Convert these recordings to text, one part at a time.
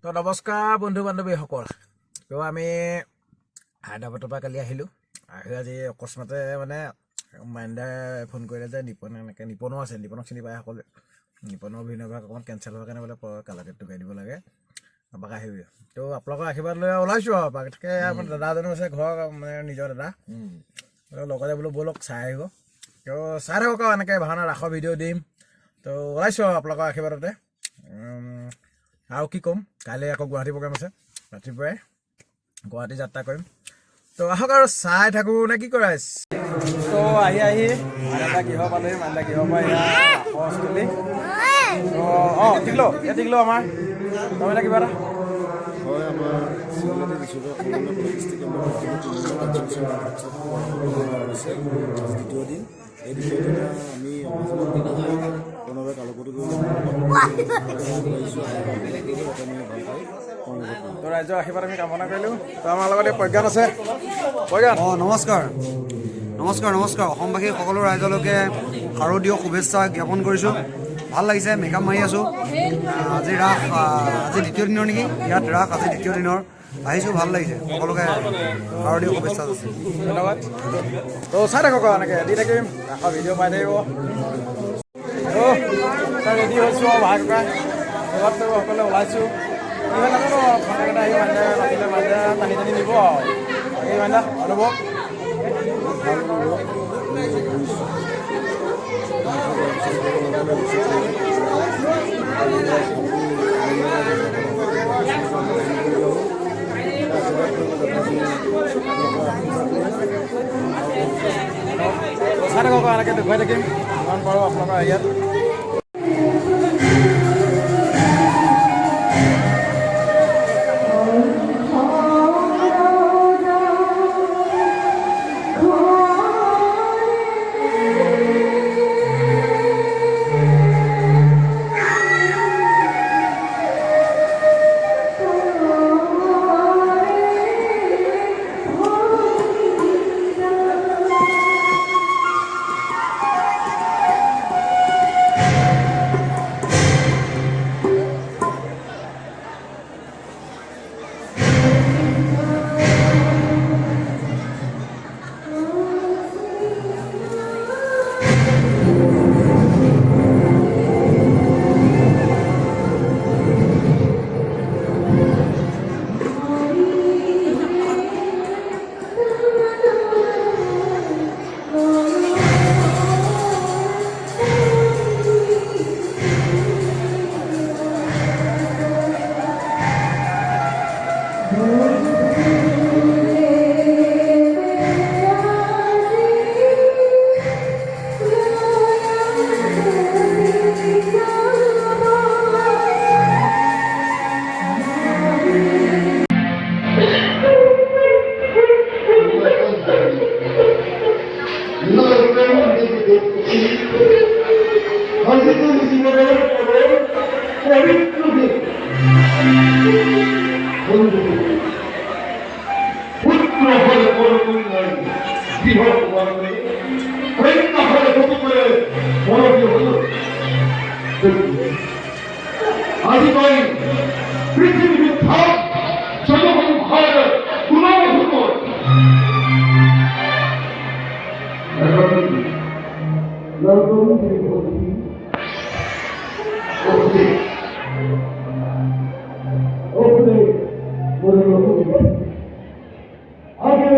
তো নমস্কাৰ বন্ধু বান্ধৱীসকল। তো আমি হায়দৰাবাদৰ পৰা কালি আহিলোঁ। আজি অকস্মাতে মানে মাইণ্ডাই ফোন কৰিলে যে নিপনো আছে, নিপনক চিনি পায় সকলোৱে। নিপনৰ অভিনয়ভাগ অকণমান কেঞ্চেল হোৱাৰ কাৰণে বোলে কালাকেটটো গাই দিব লাগে, এপাক আহিবি। তো আপোনালোকৰ আশীৰ্বাদ লৈ ওলাইছোঁ আৰু তাকে আমাৰ দাদা এজনো আছে, ঘৰৰ মানে নিজৰ দাদা। লগতে বোলো ব'লক চাই আহিব। তো চাই থাকক আৰু এনেকৈ ভাওনা ৰাসৰ ভিডিঅ' দিম। তো ওলাইছোঁ আৰু আপোনালোকৰ আশীৰ্বাদতে। আৰু কি ক'ম, কাইলৈ আকৌ গুৱাহাটী প্ৰগ্ৰাম আছে, ৰাতিপুৱাই গুৱাহাটী যাত্ৰা কৰিম। তো আহক আৰু চাই থাকোঁ নে কি কৰে। তো আহি মাইনা গৃহ পালোহি, মাইনা গৃহৰ পৰা এয়া ৰাসস্থলী। তো টিকলো আমাৰ তাৰমানে কিবা এটা হয়, আমাৰ চিভিলতে দিছোঁ সমন্বয় প্ৰতিষ্ঠিত দ্বিতীয় দিন। এই দ্বিতীয় দিনা আমি প্ৰণৱে কালকতো তো ৰাইজৰ আশীৰ্বাদ আমি কামনা কৰিলোঁ। তো আমাৰ লগত এই প্ৰজ্ঞান আছে। প্ৰজ্ঞান নমস্কাৰ। অসমবাসী সকলো ৰাইজলৈকে শাৰদীয় শুভেচ্ছা জ্ঞাপন কৰিছোঁ। ভাল লাগিছে, মেকআপ মাৰি আছোঁ। আজি ৰাস, আজি দ্বিতীয় দিনৰ নেকি, ইয়াত ৰাস আজি দ্বিতীয় দিনৰ আহিছোঁ, ভাল লাগিছে। সকলোকে শাৰদীয় শুভেচ্ছা আছে, ধন্যবাদ। তো চাই থাকক আৰু এনেকৈ দি থাকিম, ৰাসৰ ভিডিঅ' পাই থাকিব। ৰেডি হৈছোঁ আৰু ভাই ককাই লগত সকলোৱে ওলাইছোঁ। কি হয় নাজানো, ফোনকেইটা আহি মাইনা মাতিলে মাইনা টানি নিব আৰু এই মাইনা অনুভৱ চাই থাকক এনেকৈ দেখুৱাই থাকিম যিমান পাৰোঁ আপোনালোকৰ ইয়াত। আগে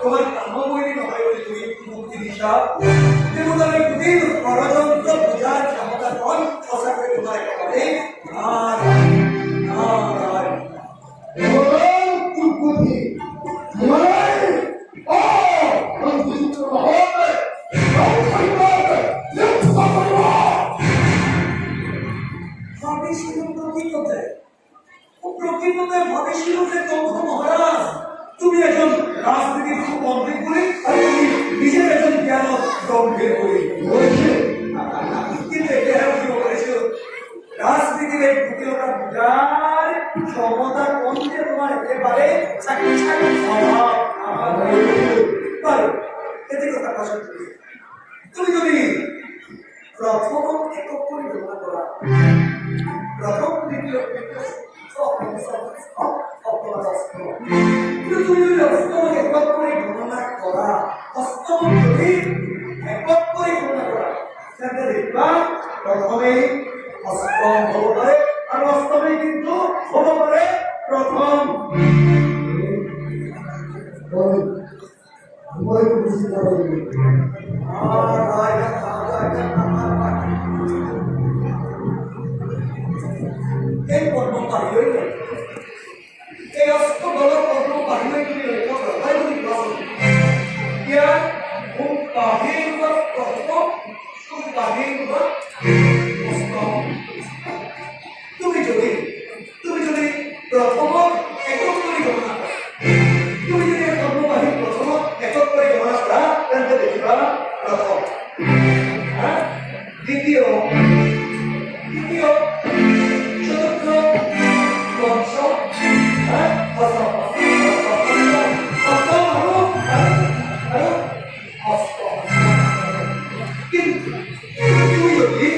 তোমার বিশ্বাস দেবতার গভীর ষড়যন্ত্র বোঝার ক্ষমতা কম সঁচাকৈ তোমাৰ একেবাৰে প্রকৃততে ভাবিছিল যে তন্ত্র মহারাজ তুমি একজন রাজনীতির সুপন্থী করে আর তুমি নিজের একজন জ্ঞান গম্ভীর করে কিন্তু এটা কি বলেছিল রাজনীতির এই কুটিলতা বোঝার ক্ষমতা কম যে তোমার একেবারে এতে কথা পছন্দ তুমি যদি প্রথম একক করে গণনা করা প্রথম দ্বিতীয় তুমি যদি অষ্টম একক করে গণনা করা অষ্টম যদি একক করে গণনা করা সেটা দেখবা প্রথমেই অষ্টম হব পারে আর অষ্টমেই কিন্তু হব পারে প্রথম এই কর্ম পাহিলৈ এই অষ্টদলৰ কৰ্ম পাহিলৈ তুমি লক্ষ্য কৰা হয় বুলি কোৱা এতিয়া মোক পাহিৰ প্ৰথম তুমি পাহিৰ অষ্টম তুমি যদি প্ৰথমত একক কৰি গণনা কৰা তুমি যদি কৰ্ম পাহিৰ প্ৰথমত একক কৰি গণনা কৰা তেন্তে দেখিবা প্ৰথম দ্বিতীয় চতুৰ্থ পঞ্চম কিন্তু তুমি যদি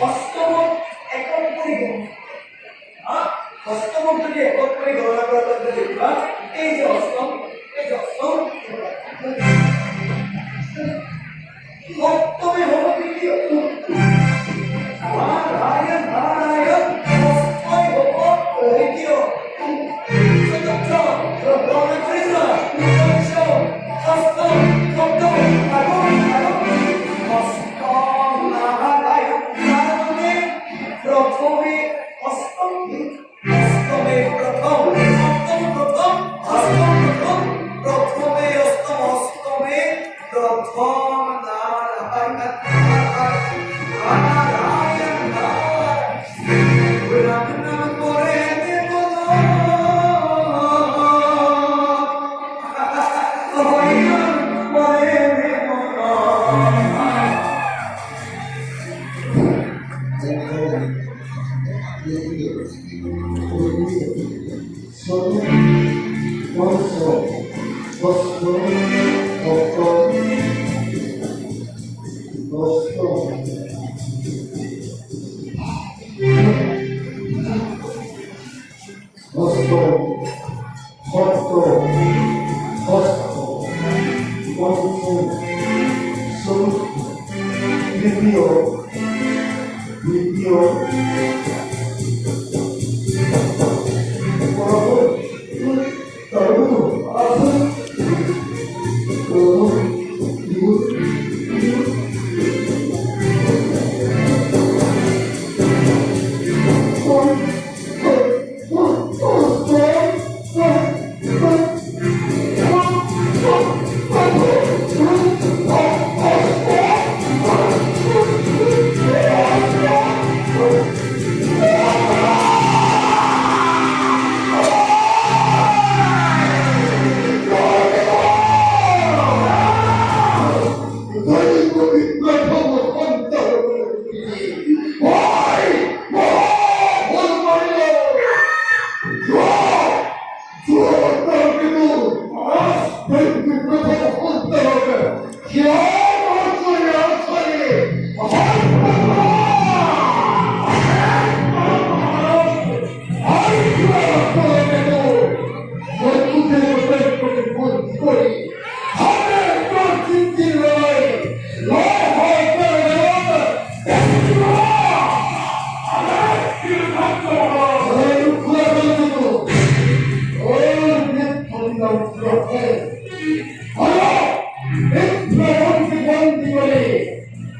অষ্টমক একক কৰি অষ্টমক যদি একক কৰি গণনা কৰা তেন্তে দেখিবা এই যে অষ্টম সপ্তমে হব তৃতীয় নারায়ণ অষ্টমে হব তৃতীয় চতুর্থ গণনা কৰিবা পঞ্চম ষষ্ঠম সপ্তম আৰু অষ্টম নারায়ণ মানে প্রথমে অষ্টম অষ্টমে প্রথম সপ্তম প্রথম অষ্টম প্রথম প্রথমে অষ্টম অষ্টমে প্রথম নারায়ণ রাম নাম করে দেব হরি নাম করে দেব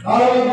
আৰু